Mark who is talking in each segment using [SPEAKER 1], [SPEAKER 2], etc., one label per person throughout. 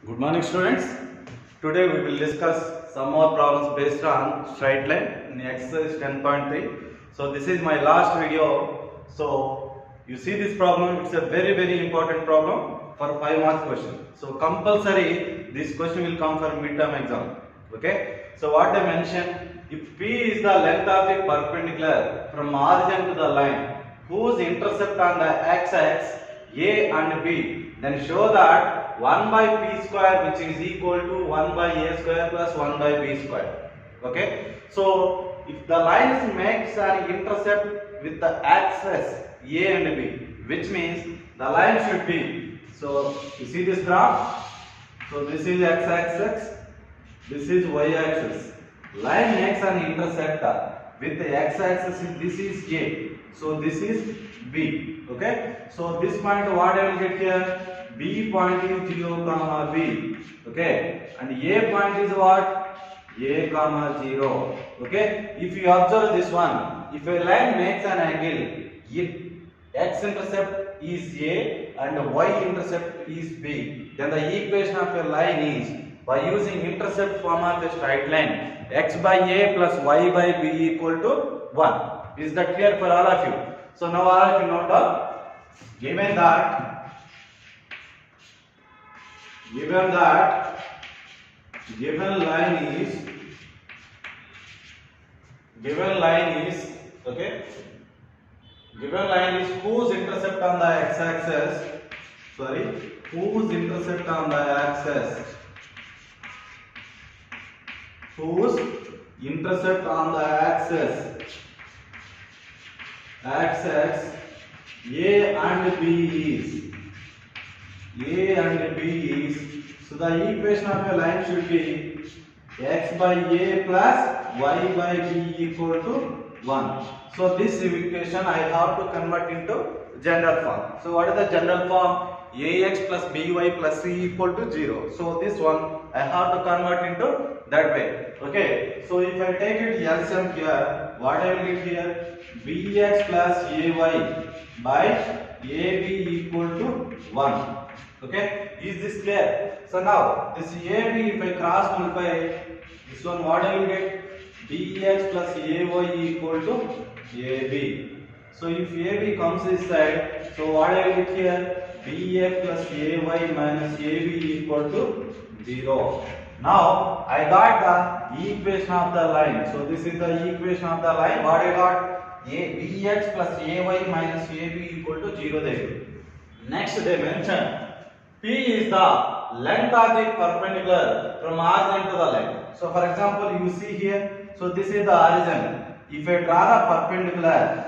[SPEAKER 1] Good morning, students. Today we will discuss some more problems based on straight line in exercise 10.3. So this is my last video. So you see this problem, it's a very important problem for 5 marks question. So compulsory this question will come for midterm exam. Okay. So what I mentioned, if P is the length of the perpendicular from origin to the line whose intercept on the x-axis A and B, then show that 1 by P square which is equal to 1 by A square plus 1 by B square. Okay. So if the lines makes an intercept with the axis A and B, which means the line should be, so you see this graph, so this is x-axis, this is y-axis. Line makes an intercept with the x-axis, this is A, so this is B. Okay, so this point what I will get here, B point is 0 comma B. Okay, and A point is what, A comma 0. Okay, if you observe this one, if a line makes an angle, if x intercept is A and y intercept is B, then the equation of a line is, by using intercept form of a straight line, x by A plus y by B equal to 1. Is that clear for all of you? So now all of you note down, given that given line is whose intercept on the x-axis, whose intercept on the axis A and B is, so the equation of a line should be x by A plus y by B equal to 1. So this equation I have to convert into general form. So what is the general form? Ax plus by plus c equal to 0. So this one I have to convert into that way. Okay. So if I take it LCM here, what I will get here? Bx plus ay by ab equal to 1. Okay. Is this clear? So now this ab, if I cross multiply this one, what I will get? Bx plus ay equal to ab. So if AB comes this side, so what I will get here? Bx plus ay minus ab equal to 0. Now I got the equation of the line. So this is the equation of the line. What I got? Bx plus ay minus ab equal to 0 there. Next dimension. P is the length of the perpendicular from origin to the line. So for example, you see here, so this is the origin. If I draw the perpendicular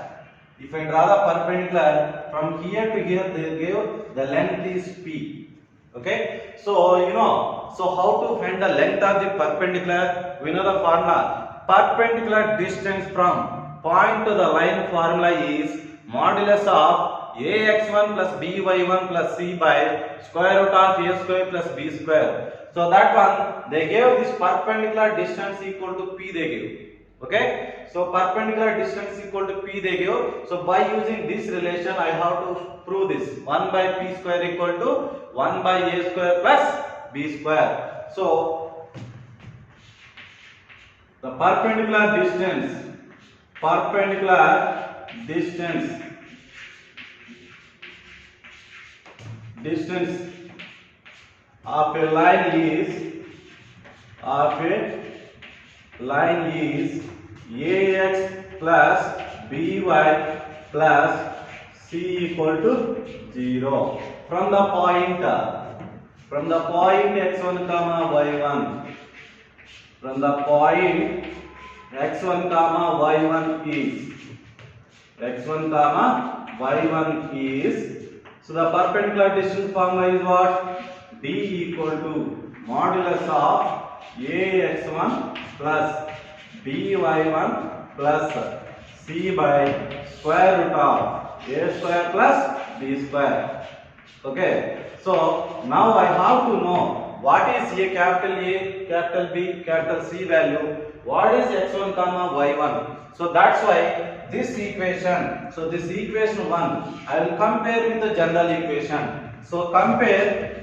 [SPEAKER 1] from here to here, they give the length is P. Okay, so you know, so how to find the length of the perpendicular? We know the formula. Perpendicular distance from point to the line formula is modulus of ax1 plus by1 plus c by square root of a square plus b square. So that one they gave this perpendicular distance equal to P they gave. Okay, so perpendicular distance equal to P they give. So by using this relation I have to prove this. 1 by P square equal to 1 by a square plus b square. So the perpendicular distance of a line is ax plus by plus c equal to 0 from the point x1 comma y1. From the point x1 comma y1 is, so the perpendicular distance formula is what? D equal to modulus of ax1 plus by1 plus c by square root of a square plus b square. Okay, so now I have to know what is A, capital B, capital C value, what is x1 comma y1. So that's why this equation, so this equation 1 I will compare with the general equation. So compare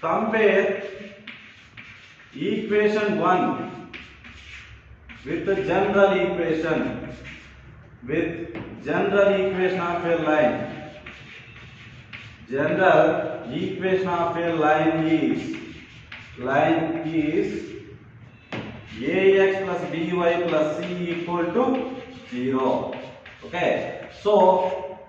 [SPEAKER 1] compare equation 1 with the general equation of a line. General equation of a line is ax plus by plus c equal to 0. Okay, so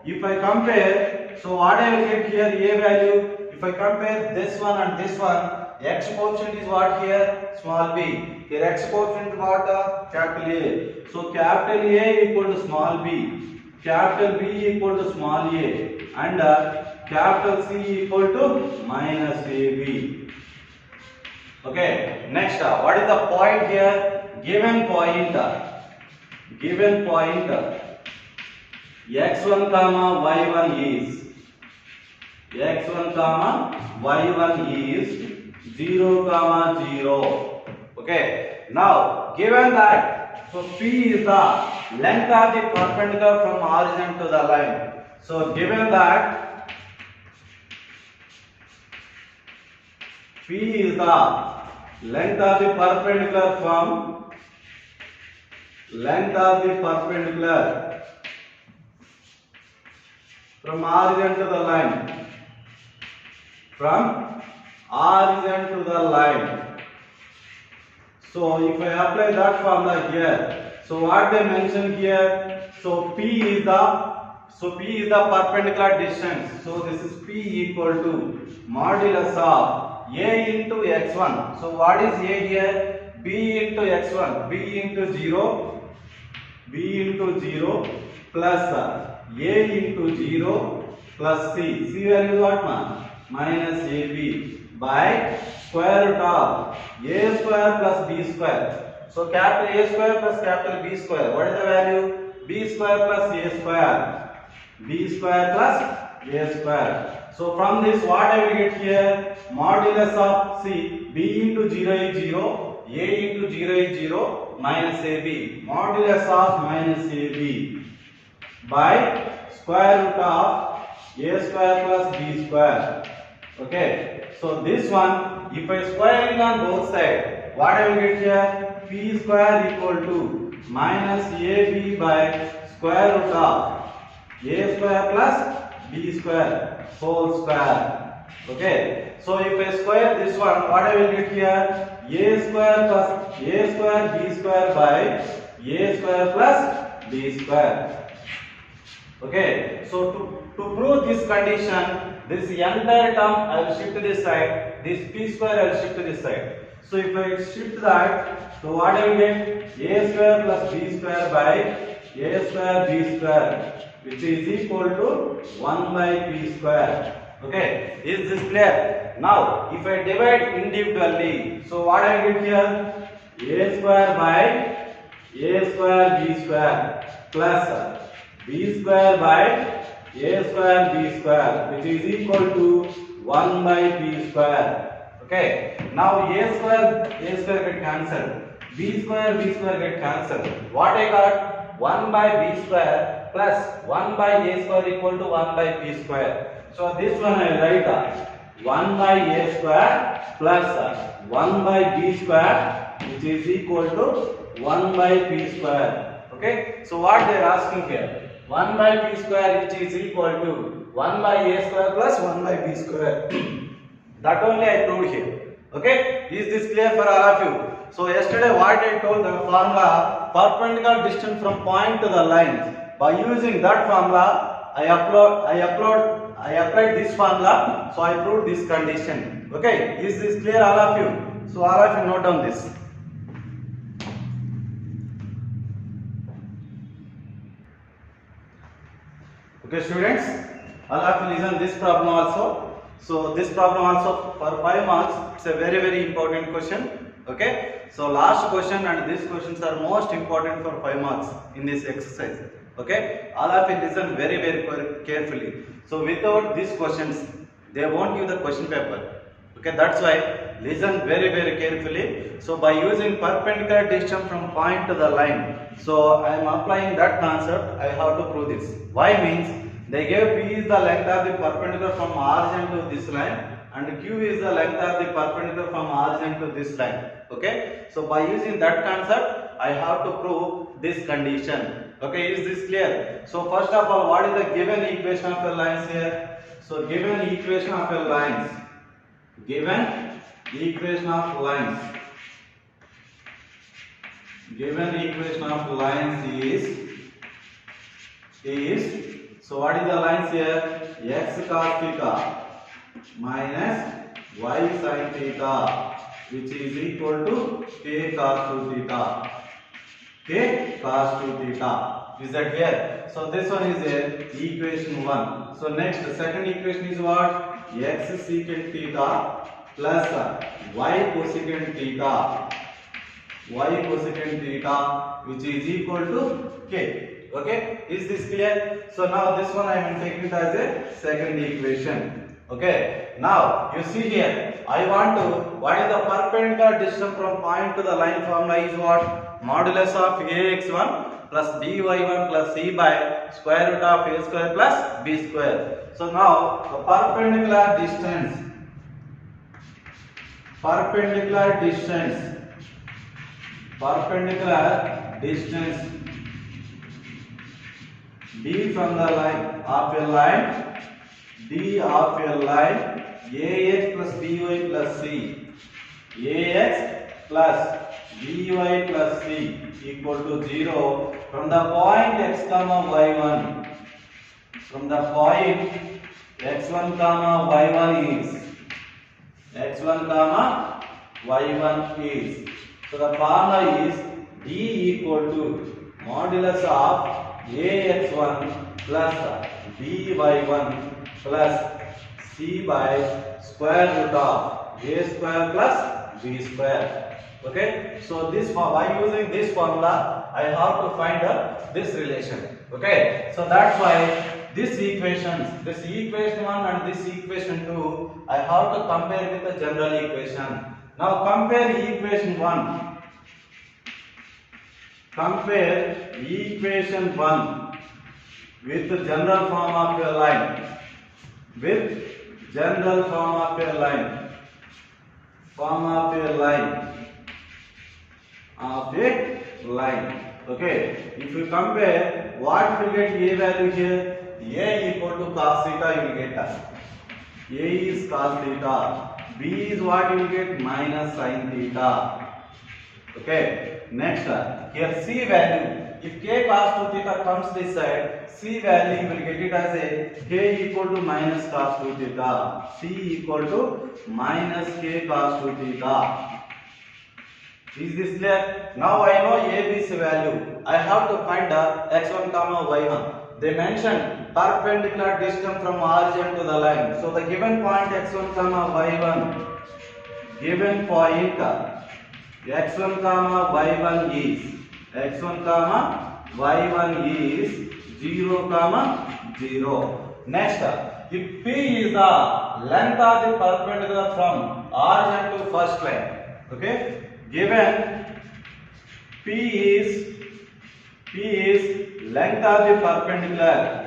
[SPEAKER 1] if I compare, so what I will get here, a value, if I compare this one and this one, x coefficient is what here? Small b. Here x coefficient is what? Capital A. So capital A equal to small b, capital B equal to small a, and capital C equal to minus AB. Okay, next, what is the point here? Given point x1 comma y1 is 0 comma 0. Okay, now given that, so P is the length of the perpendicular from origin to the line. So given that P is the length of the perpendicular from origin to the line. So if I apply that formula here, so what they mentioned here, so P is the perpendicular distance. So this is P equal to modulus of a into x1. So what is a here? B into x1, b into 0 plus a into 0 plus c value is what, minus ab by square root of a square plus b square. So capital A square plus capital B square, what is the value? B square plus a square, So from this, what I will get here? Modulus of c, b into 0 is 0, a into 0 is 0, minus ab, modulus of minus ab by square root of a square plus b square. Okay, so this one, if I square it on both sides, what I will get here? P square equal to minus ab by square root of a square plus b square whole square. Okay, so if I square this one, what I will get here? A square plus a square b square by a square plus b square. Okay, so to prove this condition, this entire term I will shift to this side, this p square I will shift to this side. So if I shift that, so what I will get? A square plus b square by a square b square, which is equal to 1 by p square. Okay, is this clear? Now if I divide individually, so what I will get here? A square by a square b square plus b square by a square b square, which is equal to 1 by p square. Okay, now a square get cancelled, b square get cancelled. What I got? 1 by b square plus 1 by a square equal to 1 by p square. So this one I write 1 by a square plus 1 by b square, which is equal to 1 by p square. Okay, so what they are asking here? 1 by p square, which is equal to 1 by a square plus 1 by b square. That only I proved here. Okay, is this clear for all of you? So yesterday what I told the formula, perpendicular distance from point to the line. By using that formula, I applied this formula, so I proved this condition. Okay, is this clear all of you? So all of you note down this. Okay students, all of you listen this problem also. So this problem also for 5 marks, it's a very important question. Okay, so last question and these questions are most important for 5 marks in this exercise. Okay, all of you listen very carefully. So without these questions, they won't give the question paper. Okay, that's why listen very carefully. So by using perpendicular distance from point to the line, so I am applying that concept. I have to prove this. Why means they gave P is the length of the perpendicular from origin to this line, and Q is the length of the perpendicular from origin to this line. Okay, so by using that concept, I have to prove this condition. Okay, is this clear? So first of all, what is the given equation of a lines here? So given equation of a lines, given equation of lines, given equation of lines is so what is the lines here? X cos theta minus y sin theta, which is equal to k cos 2 theta. K cos 2 theta. Is that clear? So this one is equation 1. So next, the second equation is what? X secant theta plus y cosecant theta. Y cosecant theta, which is equal to k. Okay, is this clear? So now this one I am taking it as a second equation. Okay, now you see here, I want to, what is the perpendicular distance from point to the line formula is what? Modulus of ax1 plus by1 plus c by square root of a square plus b square. So now the perpendicular distance d from the line of a line ax plus by plus c, ax plus by plus c equal to 0 from the point x comma y1, from the point x1 comma y1 is x1 comma y1 is. So the formula is d equal to modulus of ax1 plus by1 plus c by square root of a square plus b square. Okay, so this by using this formula I have to find this relation. Okay, so that's why this equation 1 and this equation 2 I have to compare with the general equation. Now compare equation 1. Compare equation 1 with the general form of a line. With general form of a line. Okay. If you compare, what will get a value here? A equal to cos theta you will get. A is cos theta. B is what you will get? Minus sin theta. Okay. Next, here C value. If k cos 2 theta comes this side, C value you will get it as a k equal to minus cos 2 theta. C equal to minus k cos 2 theta. Is this clear? Now I know AB's value. I have to find the x1 comma y1. They mentioned perpendicular distance from origin to the line. So the given point x1 comma y1, given point x1 comma y1 is 0 comma 0. Next, if P is the length of the perpendicular from origin to first line, okay, given P is length of the perpendicular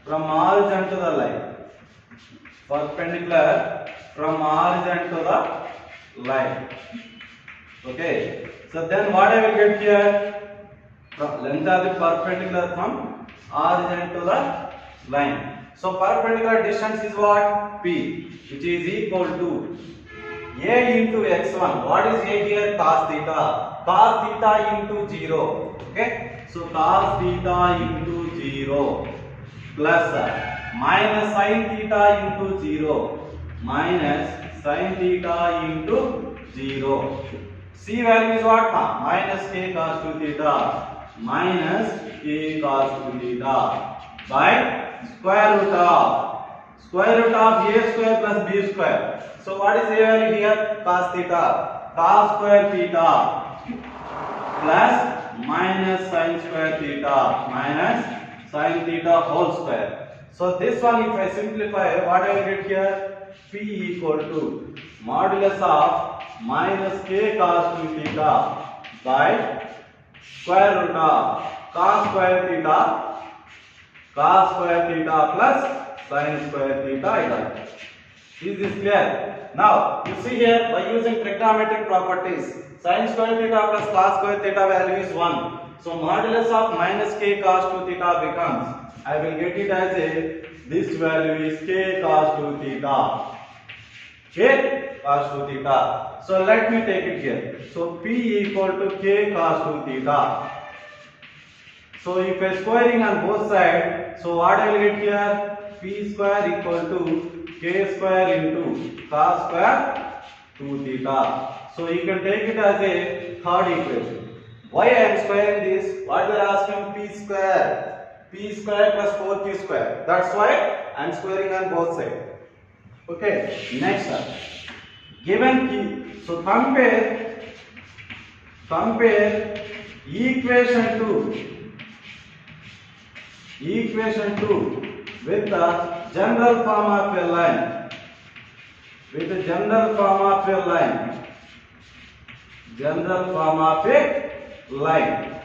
[SPEAKER 1] from origin to the line, okay. So then what I will get here? Length of the perpendicular from origin to the line. So perpendicular distance is what? P, which is equal to A into x1. What is A here? Cos theta. Cos theta into 0. Okay. So cos theta into 0 plus minus sin theta into 0 minus sin theta into 0. C value is what? Minus k cos 2 theta. Minus k cos 2 theta by square root of a square plus b square. So what is a value here? Cos theta. Cos square theta plus minus sin square theta minus sin theta whole square. So this one, if I simplify, what I will get here? P equal to modulus of minus k cos 2 theta by square root of cos square theta plus sin square theta I got. Is this clear? Now you see here by using trigonometric properties, sin square theta plus cos square theta value is 1. So modulus of minus k cos 2 theta becomes, I will get it as a, this value is k cos 2 theta. K cos 2 theta. So let me take it here. So P equal to k cos 2 theta. So if I squaring on both sides, so what I will get here? P square equal to k square into cos square 2 theta. So you can take it as a third equation. Why I am squaring this? What they are asking? P square. P square plus 4q square. That's why I am squaring on both sides. Okay. Next one. Given P. So compare equation 2 with the general form of a line. With the general form of a line. General form of a line.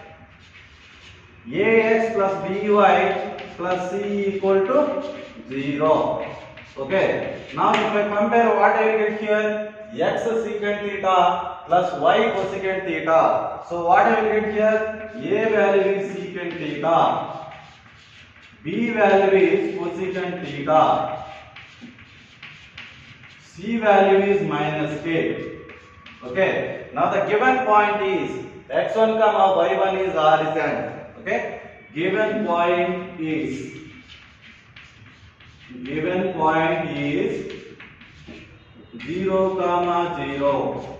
[SPEAKER 1] Ax plus by plus c equal to 0. Okay. Now if I compare, what I will get here? X secant theta plus y cosecant theta. So what I will get here? A value is secant theta. B value is cosecant theta. C value is minus k. Okay. Now the given point is x1 comma y1 is horizontal. Okay. Given point is 0 comma 0.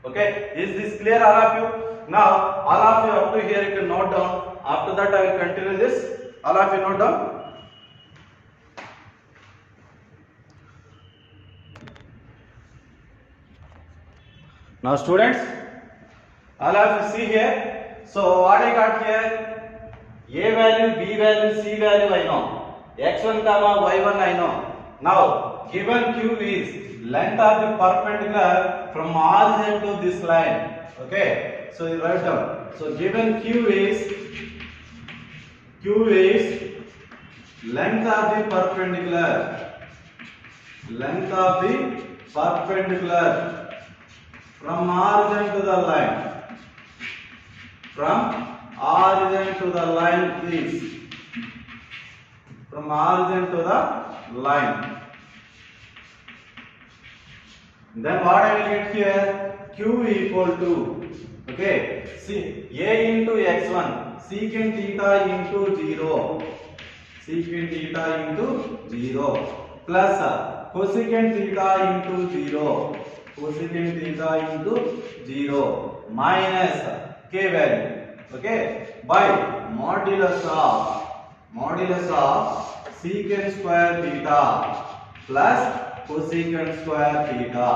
[SPEAKER 1] Okay. Is this clear, all of you? Now all of you up to here you can note down. After that I will continue this. All of you note down. Now students, all of you see here. So what I got here? A value, B value, C value I know. X1 comma Y1 I know. Now given Q is length of the perpendicular from origin to this line. Okay. So you write down. So given Q is length of the perpendicular. Length of the perpendicular from origin to the line. From origin to the line is. From origin to the line. Then what I will get here? Q equal to, okay, see, A into x1, secant theta into 0. Secant theta into 0 plus cosecant theta into 0. Cosecant theta into 0 minus k value. Okay, by modulus of secant square theta plus cosecant square theta.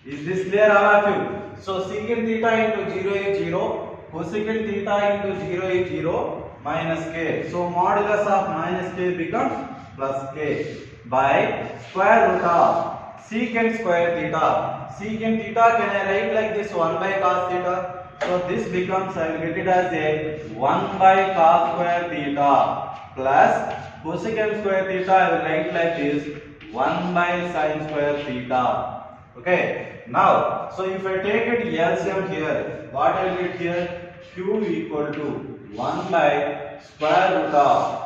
[SPEAKER 1] Is this clear, all of you? So secant theta into 0 is 0, cosecant theta into 0 is 0, minus k. So modulus of minus k becomes plus k by square root of secant square theta. Secant theta can I write like this 1 by cos theta. So this becomes, I will get it as a 1 by cos square theta plus cosecant square theta I will write like this 1 by sin square theta. Okay. Now, so if I take it LCM here, what I will get here? Q equal to 1 by square root of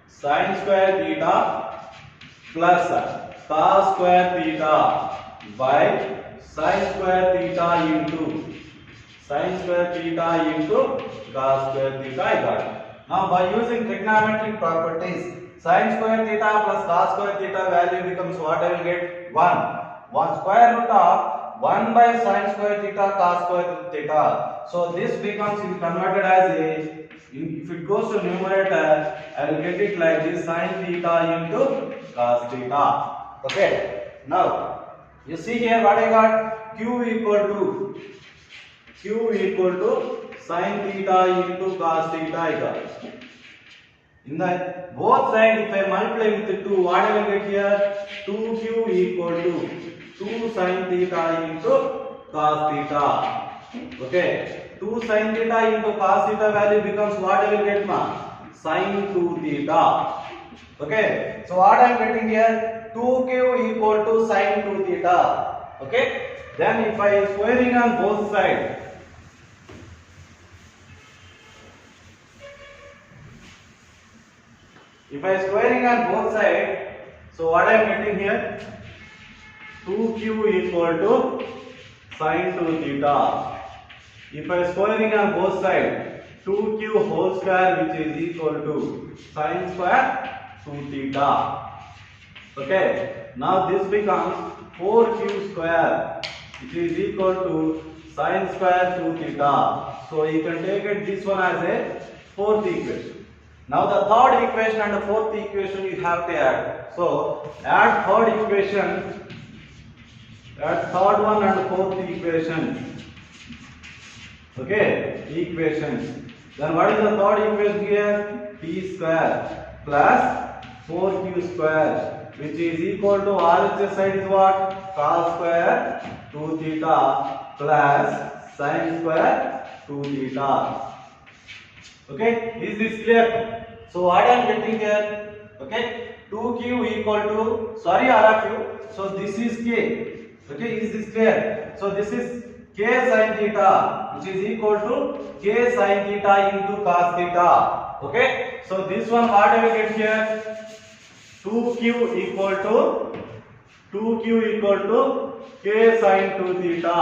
[SPEAKER 1] sin square theta plus cos square theta by sin square theta into cos square theta I got. Now by using trigonometric properties, sin square theta plus cos square theta value becomes what I will get? 1 square root of 1 by sin square theta cos square theta. So this becomes converted as a, if it goes to numerator, I will get it like this sin theta into cos theta. Okay. Now you see here what I got? Q equal to sin theta into cos theta I got. In the both sides, if I multiply with 2, what I will get here? 2q equal to 2 sin theta into cos theta. Okay. 2 sin theta into cos theta value becomes what I will get, ma? Sin 2 theta. Okay, so what I am getting here, 2q equal to sine 2 theta. Okay, then if I squaring on both sides, if I squaring on both sides, so what I am getting here, 2q equal to sine 2 theta. If I squaring on both sides, 2q whole square which is equal to sine square 2 theta. Okay, now this becomes 4q square which is equal to sine square 2 theta. So you can take it this one as a fourth equation. Now the third equation and the fourth equation you have to add. So add third equation, add third one and fourth equation. Okay, equations. Then what is the third equation here? T square plus 4q square which is equal to RHS side is what? Cos square 2 theta plus sin square 2 theta. Okay, is this clear? So what I am getting here? Okay, 2q equal to, sorry all of you, so this is k. Okay, is this clear? So this is k sin theta which is equal to k sin theta into cos theta. Okay, so this one what I will get here, 2q equal to k sin 2 theta.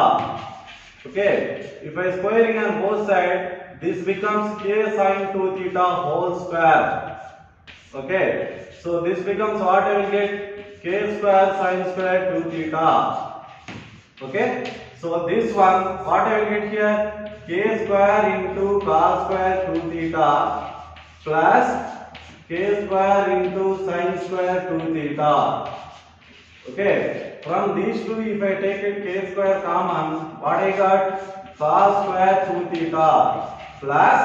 [SPEAKER 1] Okay, if I squaring on both sides, this becomes k sin 2 theta whole square. Okay, so this becomes what I will get, k square sin square 2 theta. Okay, so this one what I will get here, k square into cos square 2 theta plus k square into sin square 2 theta. Okay, from these two if I take it k square common, what I got, cos square 2 theta plus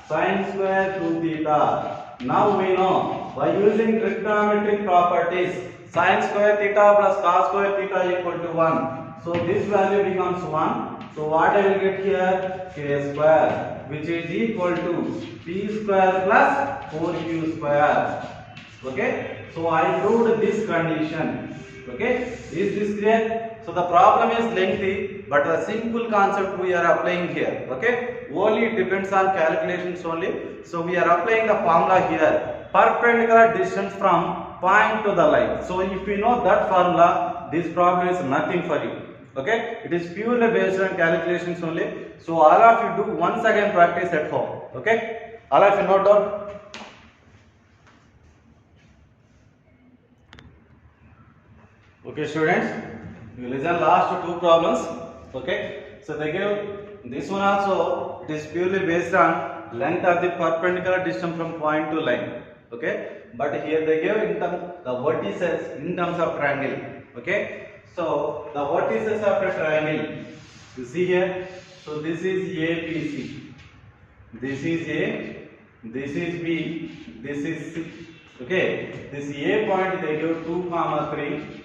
[SPEAKER 1] sin square 2 theta. Now we know by using trigonometric properties, sin square theta plus cos square theta equal to 1. So this value becomes 1. So what I will get here, k square which is equal to p square plus 4q square. Okay, so I proved this condition. Okay, is this clear? So the problem is lengthy, but the simple concept we are applying here. Okay, only it depends on calculations only. So we are applying the formula here, perpendicular distance from point to the line. So if you know that formula, this problem is nothing for you. Okay, it is purely based on calculations only. So all of you do once again practice at home. Okay, all of you note down. Okay students, you listen last two problems. Okay, so they give this one also, it is purely based on length of the perpendicular distance from point to line. Okay, but here they give in terms the vertices in terms of triangle. Okay, so the vertices of a triangle, you see here, so this is ABC, this is A, this is B, this is C. Okay, this A point they give 2, 3.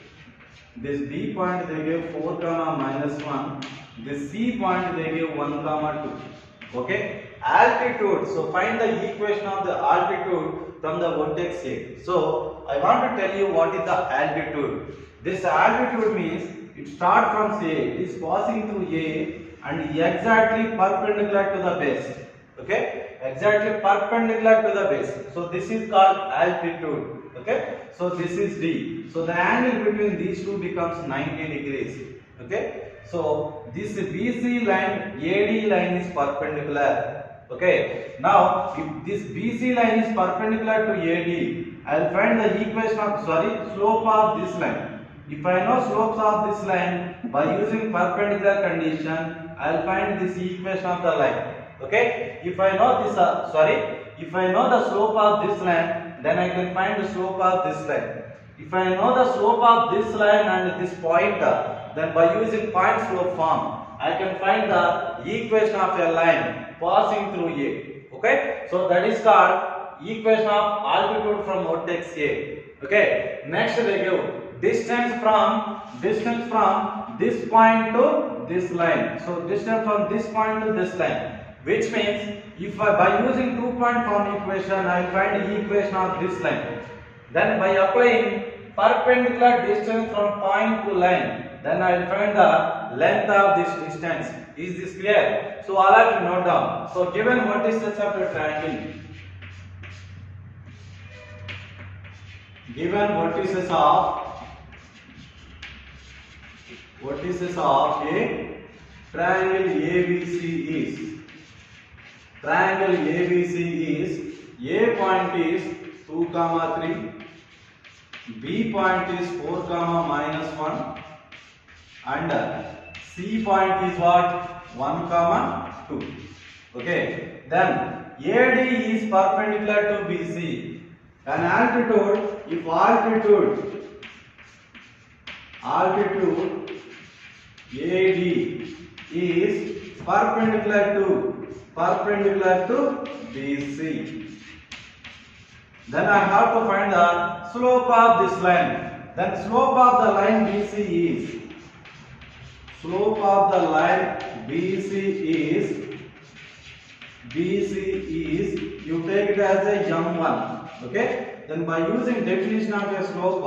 [SPEAKER 1] This B point they give 4, -1. This C point they give 1, 2. Okay, altitude. So find the equation of the altitude from the vertex A. So I want to tell you what is the altitude. This altitude means it starts from A, it is passing through A and exactly perpendicular to the base. Okay, exactly perpendicular to the base. So this is called altitude. Okay, so this is D. So the angle between these two becomes 90 degrees. Okay, so this BC line, AD line is perpendicular. Okay, now if this BC line is perpendicular to AD, I will find the equation of slope of this line. If I know slopes of this line by using perpendicular condition, I will find this equation of the line. Okay, if I know this if I know the slope of this line, then I can find the slope of this line. If I know the slope of this line and this point, then by using point slope form, I can find the equation of a line passing through A. Okay, so that is called equation of altitude from vertex A. Okay, next they give distance from this point to this line. So distance from this point to this line, which means if by using 2-point form equation, I will find the equation of this line. Then by applying perpendicular distance from point to line, then I will find the length of this distance. Is this clear? So all have to note down. So given vertices of a triangle, given vertices of a triangle ABC is A point is 2, 3, B point is 4, -1, and C point is what? 1, 2. Okay. Then AD is perpendicular to BC. An altitude, if altitude AD is perpendicular to BC, then I have to find the slope of this line. Then slope of the line BC is you take it as a m1. Okay. Then by using definition of a slope,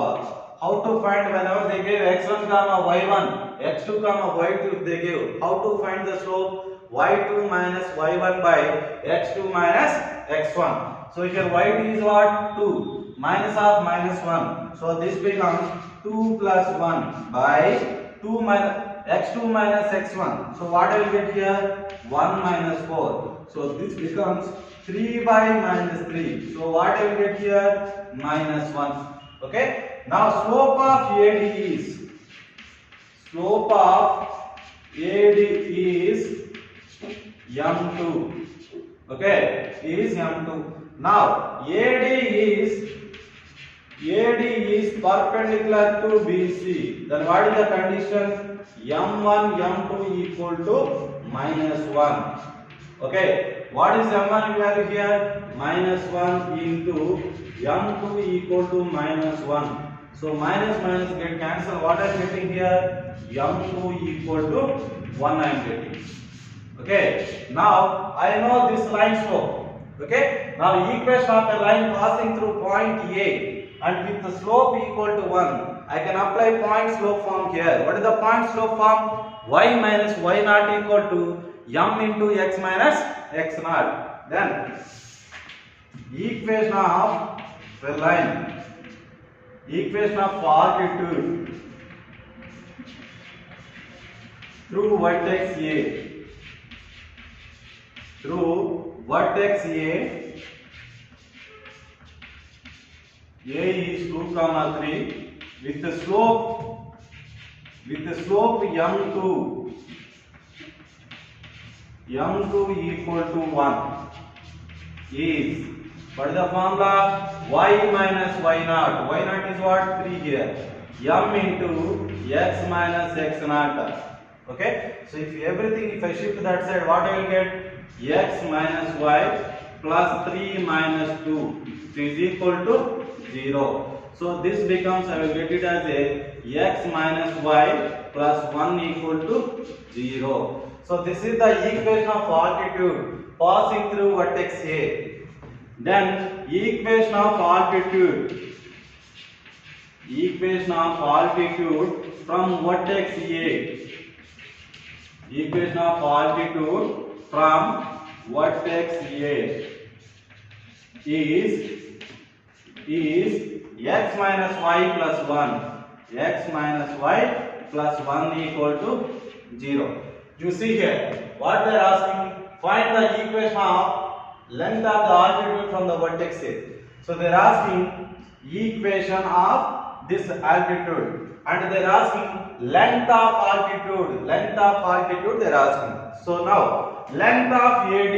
[SPEAKER 1] how to find whenever they give x1, y1, x2, y2 they give, how to find the slope? y2 minus y1 by x2 minus x1. So here y2 is what? 2 minus of -1. So this becomes 2 plus 1 by 2 minus x2 minus x1. So what I will get here? 1 minus 4. So this becomes 3 by -3. So what I will get here? -1. Okay. Now slope of AD is m2. Okay, is m2. Now AD is perpendicular to BC. Then what is the condition? m1 m2 equal to -1. Okay, what is m1 value here? -1 into m2 equal to -1. So minus get cancelled. What I am getting here? m2 equal to 1 I am getting. Okay. Now I know this line slope. Okay. Now equation of a line passing through point A and with the slope equal to 1, I can apply point slope form here. What is the point slope form? Y minus y naught equal to m into x minus x naught. Then equation of a line. Equation of altitude through vertex A. A is 2, 3 with the slope m2 equal to 1 is, what is the formula? Y minus y naught. Y naught is what? 3 here. M into x minus x naught. Okay. So if I shift that side, what I will get? X minus y plus 3 minus 2 is equal to 0. So this becomes, I will get it as a x minus y plus 1 equal to 0. So this is the equation of altitude passing through vertex A. Then equation of altitude from vertex A. Equation of altitude from vertex A is x minus y plus 1. X minus y plus 1 equal to 0. You see here what they are asking? Find the equation of length of the altitude from the vertex A. So they are asking equation of this altitude and they are asking length of altitude. They are asking. So now length of AD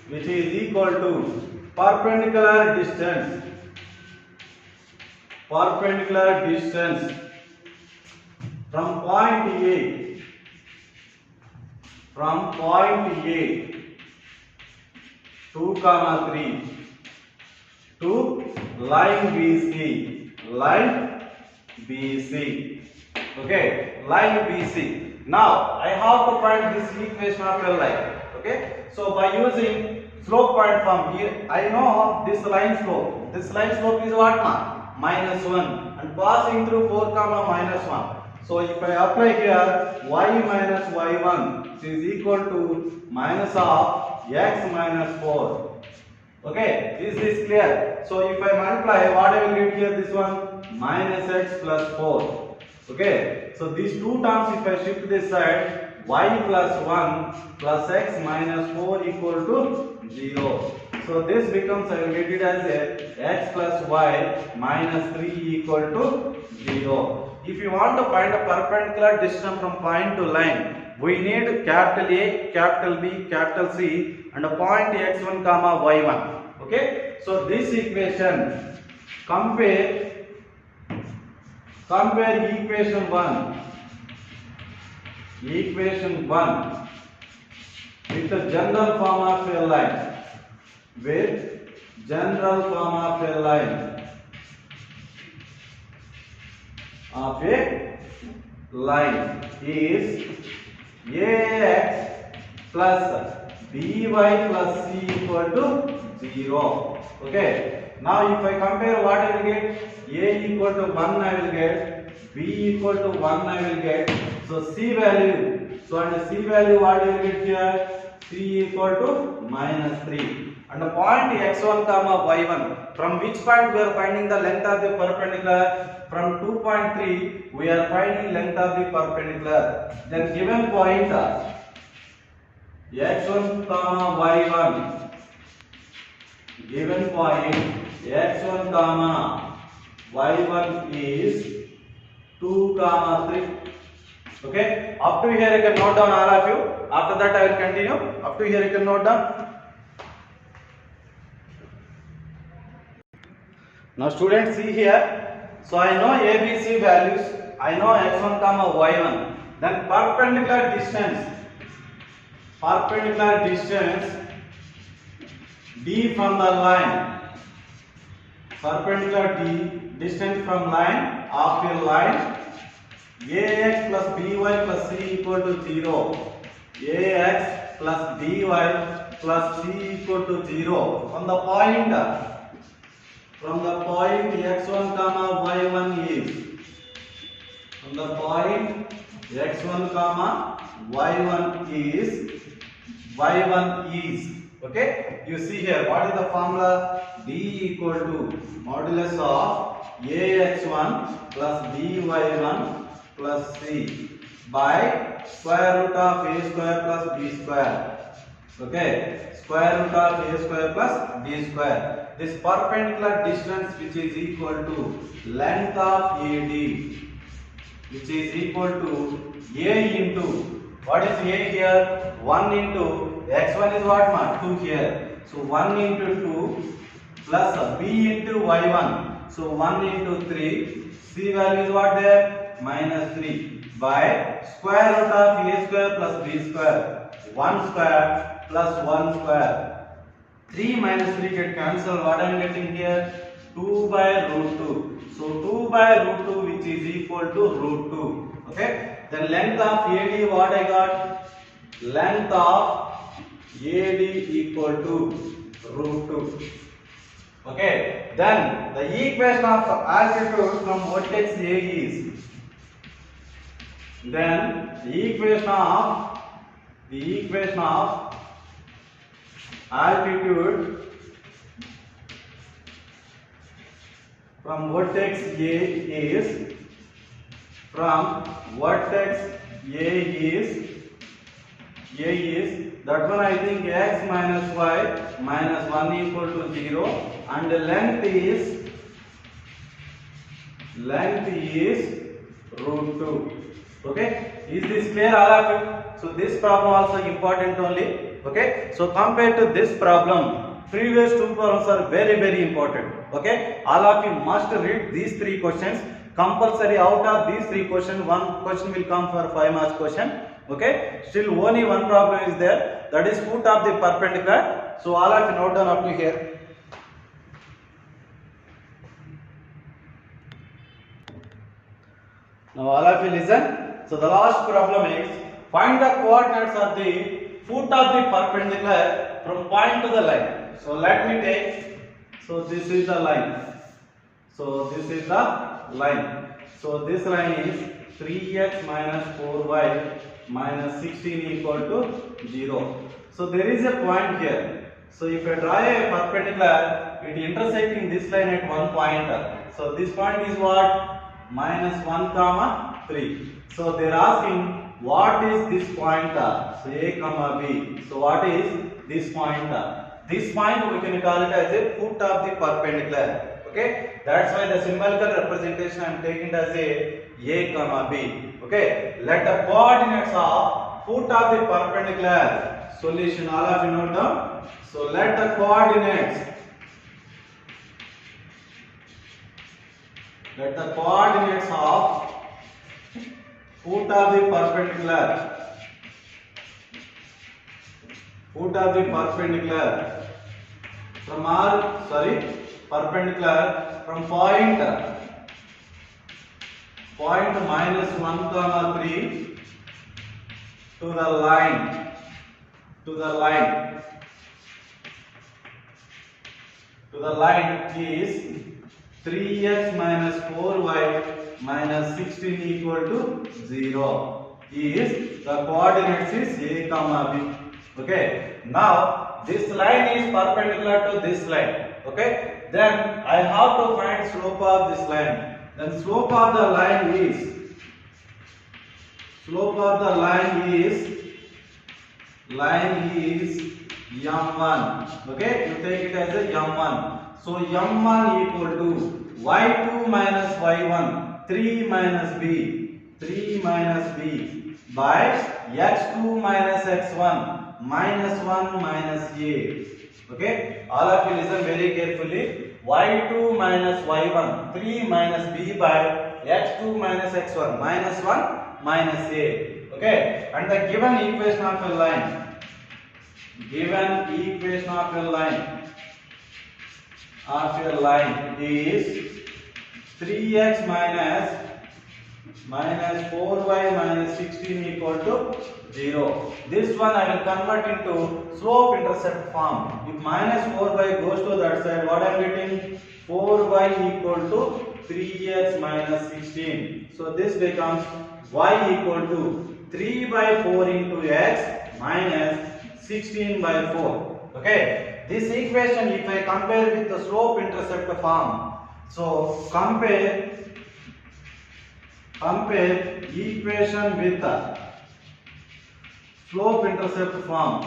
[SPEAKER 1] which is equal to perpendicular distance from point A to 3 to line BC. Okay, line BC. Now I have to find this equation of a line. Okay, so by using slope point from here, I know this line slope. This line slope is what ma? -1 and passing through 4 comma -1. So if I apply here y minus y1 is equal to minus of x minus 4. Okay, is this clear? So if I multiply, what I will get here? This one minus x plus 4. Okay, so these two terms, if I shift this side, y plus 1 plus x minus 4 equal to 0. So this becomes, I will get it as a x plus y minus 3 equal to 0. If you want to find a perpendicular distance from point to line, we need capital A, capital B, capital C and a point x1 comma y1. Okay, so this equation, compare equation 1 with the general form of a line, is ax plus by plus c equal to 0. Okay, now if I compare, what I will get? A equal to 1 I will get, b equal to 1 I will get. So c value, and c value what I will get here? C equal to minus 3. And the point x1 comma y1, from which point we are finding the length of the perpendicular? From 2.3 we are finding length of the perpendicular. Then given point x1 comma y1, given point x1 comma y1 is 2 comma 3. Okay, up to here you can note down, all of you. After that I will continue. Up to here you can note down. Now students, see here. So I know ABC values, I know x1 comma y1. Then perpendicular distance d from the line, perpendicular d distance from line of a line, ax plus by plus c equal to 0. Ax plus by plus c equal to 0 from the point x1 comma y1 is, from the point x1 comma y1 is, okay, you see here what is the formula? D equal to modulus of ax1 plus by1 plus c by square root of a square plus b square. Okay, square root of a square plus b square. This perpendicular distance, which is equal to length of AD, which is equal to a into, what is a here? 1 into x1 is what ma? 2 here. So 1 into 2 plus b into y1. So 1 into 3. C value is what there? Minus 3 by square root of a square plus b square. 1 square plus 1 square. 3 minus 3 get cancelled. What I am getting here? 2 by root 2. So 2 by root 2, which is equal to root 2. Okay. Then length of AD, what I got? Length of AD equal to root 2. Okay. Then the equation of altitude from vertex A is, then the equation of altitude from vertex A is, that one I think x minus y minus 1 equal to 0 and the length is root 2. Okay, is this clear, all of you? So this problem also important only. Okay, so compared to this problem, previous two problems are very important. Okay, all of you must read these three questions compulsory. Out of these three questions, one question will come for 5 marks question. Okay, still only one problem is there, that is foot of the perpendicular. So all of you note down up to here. Now all of you listen. So the last problem is, find the coordinates of the foot of the perpendicular from point to the line. So let me take, so this is the line. So this is the line. So this line is 3x minus 4y minus 16 equal to 0. So there is a point here. So if I draw a perpendicular, it intersecting this line at one point. So this point is what? Minus 1 comma 3. So they are asking what is this point? So A comma B. So what is this point? This point we can call it as a foot of the perpendicular. Okay, that's why the symbolical representation I am taking it as a comma B. Okay, let the coordinates of foot of the perpendicular solution, all of you note down. So let the coordinates of foot of the perpendicular from perpendicular from point minus 1 comma 3 to the line is 3x minus 4y minus 16 equal to 0 is the coordinates is A comma B. Okay, now this line is perpendicular to this line. Okay, then I have to find slope of this line. Then slope of the line is m1. Okay, you take it as a m1. So m1 equal to y2 minus y1, 3 minus b by x2 minus x1 minus 1 minus a. Okay, all of you listen very carefully. y2 minus y1, 3 minus b by x2 minus x1 minus 1 minus a. Okay, and the given equation of a line is 3x minus 4y minus 16 equal to 0. This one I will convert into slope intercept form. If minus 4y goes to that side, what I am getting? 4y equal to 3x minus 16. So this becomes y equal to 3 by 4 into x minus 16 by 4. Okay, this equation if I compare with the slope intercept form, so compare equation with the slope intercept form,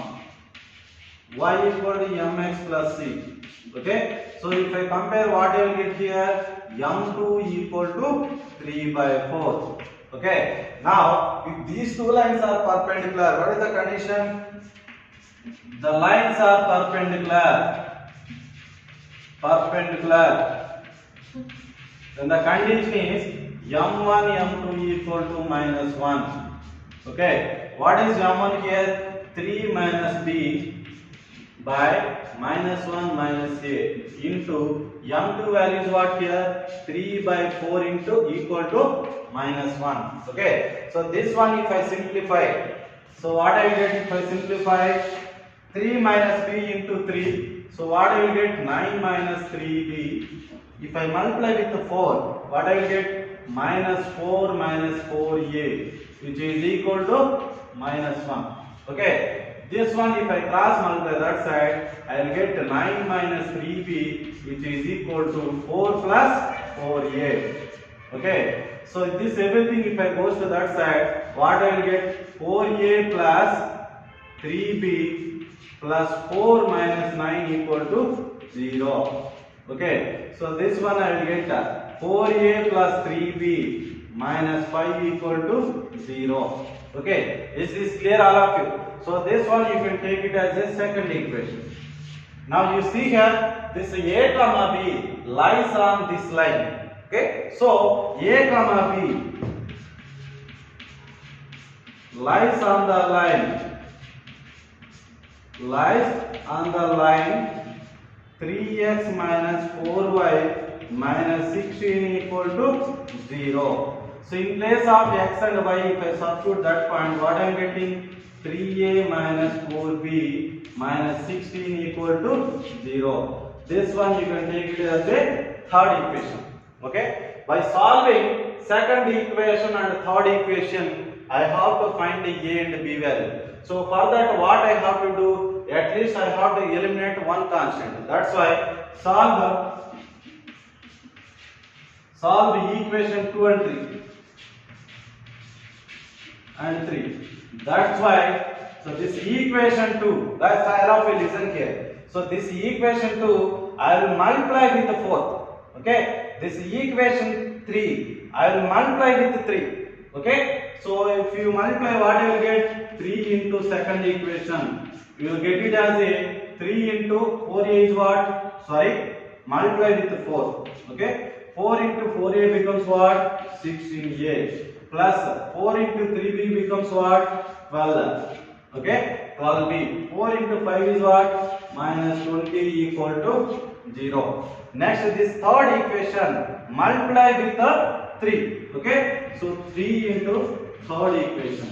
[SPEAKER 1] y equal to mx plus c. Okay, so if I compare, what I will get here? m2 equal to 3 by 4. Okay, now if these two lines are perpendicular, what is the condition? The lines are perpendicular. Then the condition is m1 m2 equal to minus 1. Okay, what is m1 here? 3 minus b by minus 1 minus a into m2 value is what here? 3 by 4 into equal to minus 1. Okay, so this one if I simplify, so what I will get if I simplify? 3 minus b into 3, so what I will get? 9 minus 3b. If I multiply with the 4, what I will get? Minus 4 minus 4a, which is equal to minus 1. Okay, this one if I cross multiply that side, I will get 9 minus 3b, which is equal to 4 plus 4a. Okay, so this everything if I goes to that side, what I will get? 4a plus 3b plus 4 minus 9 equal to 0. Okay, so this one I will get 4a plus 3b minus 5 equal to 0. Okay, is this clear all of you? So this one you can take it as a second equation. Now you see here, this a comma b lies on this line. Okay, so a comma b lies on the line 3x minus 4y minus 16 equal to 0. So in place of x and y, if I substitute that point, what I am getting? 3a minus 4b minus 16 equal to 0. This one you can take it as a third equation. Okay. By solving second equation and third equation, I have to find the a and b value. So for that, what I have to do? At least I have to eliminate one constant. That's why solve the equation 2 and 3 and 3. That's why, so this equation 2, that's all of you listen here. So this equation 2, I will multiply with the fourth. Okay. This equation 3, I will multiply with 3. Okay. So if you multiply, what you will get? 3 into second equation. You will get it as a 3 into 4a is what? Sorry, multiply with 4. Okay. 4 into 4a becomes what? 16a. Plus 4 into 3b becomes what? 12. Okay. 12b. 4 into 5 is what? Minus 20 equal to 0. Next, this third equation, multiply with the 3. Okay. So 3 into third equation.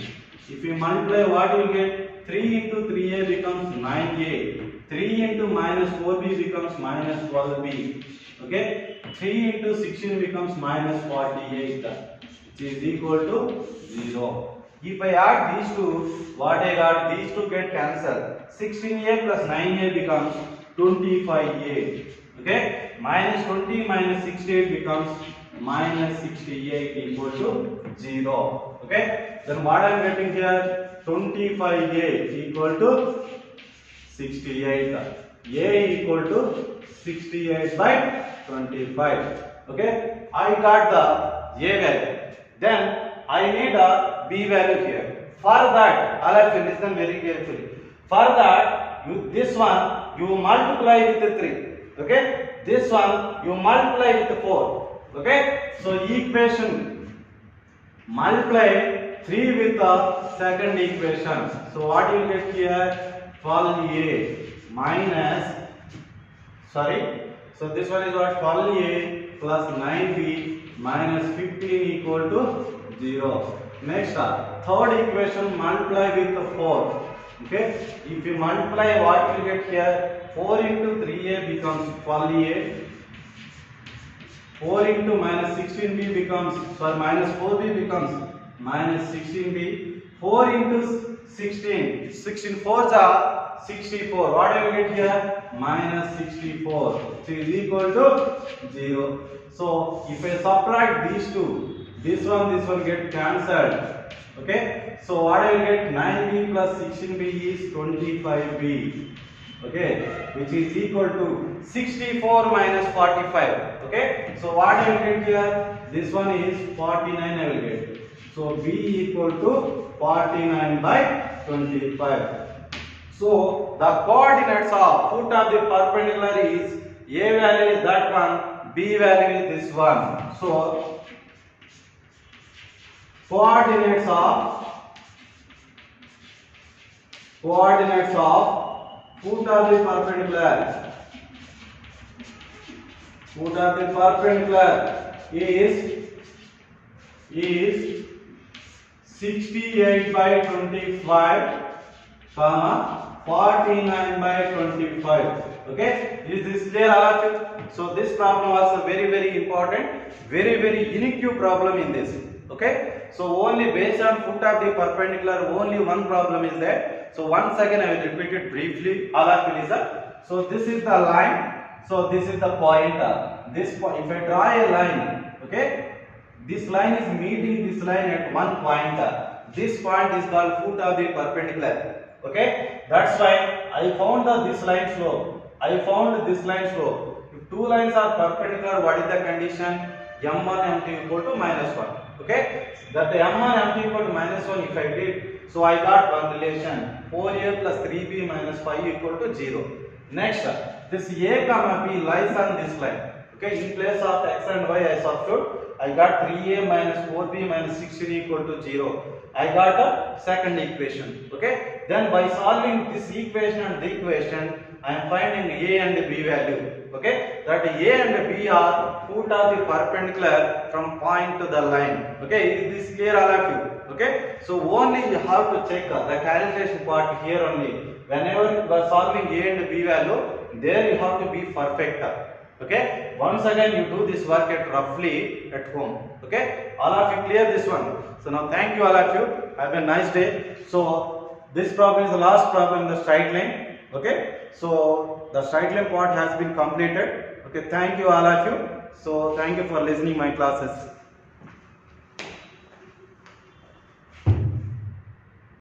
[SPEAKER 1] If you multiply, what you will get? 3 into 3a becomes 9a. 3 into minus 4b becomes minus 12b. Okay. 3 into 16 becomes minus 48, which is equal to 0. If I add these two, what I got? These two get cancelled. 16a plus 9a becomes 25a. Okay. Minus 20 minus 68 becomes minus 68 equal to 0. Okay. Then what I am getting here? 25a equal to 68. A equal to 68 by 25. Okay. I got the a value. Then I need a b value here. For that, all of you listen very carefully. For that, this one you multiply with the 3. Okay. This one you multiply with the 4. Okay. So equation multiply 3 with the second equation. So what you will get here? 12a minus, sorry. So this one is what? 12a plus 9b minus 15 equal to 0. Next, third equation multiply with the 4. Okay. If you multiply, what you will get here? 4 into 3a becomes 12a. 4 into minus 16b becomes, sorry, minus 4b becomes minus 16b. 4 into 16, 16 4s are 64. What do you get here? Minus 64, which is equal to 0. So if I subtract these two, this one get cancelled. Okay. So what I will get? 9b plus 16b is 25b. Okay, which is equal to 64 minus 45. Okay. So what I will get here? This one is 49 I will get. So b equal to 49 by 25. So the coordinates of foot of the perpendicular is a value is that one, b value is this one. So coordinates of foot of the perpendicular is 68 by 25, 49 by 25. Okay, is this clear all of you? So this problem was a very important, very unique problem in this. Okay, so only based on foot of the perpendicular, only one problem is there. So once again I will repeat it briefly. All of you listen. So this is the line. So this is the pointer. This point, if I draw a line, okay, this line is meeting this line at one pointer. This point is called foot of the perpendicular. Okay, that's why I found this line slope. I found this line slope. If two lines are perpendicular, what is the condition? M1 M2 equal to minus 1. Okay, that M1 M2 equal to minus 1 if I did, so I got one relation, 4a plus 3b minus 5 equal to 0. Next, this a comma b lies on this line. Okay, in place of x and y I substitute, I got 3a minus 4b minus 16 equal to 0. I got a second equation. Okay, then by solving this equation and the equation, I am finding a and b value. Okay, that a and b are foot of the perpendicular from point to the line. Okay, is this clear all of you? Okay, so only you have to check the calculation part here only. Whenever you are solving a and b value, there you have to be perfect. Okay, once again you do this work at roughly at home. Okay, all of you clear this one. So now thank you all of you. Have a nice day. So this problem is the last problem in the straight line. Okay, so the straight line part has been completed. Okay, thank you all of you. So thank you for listening my classes.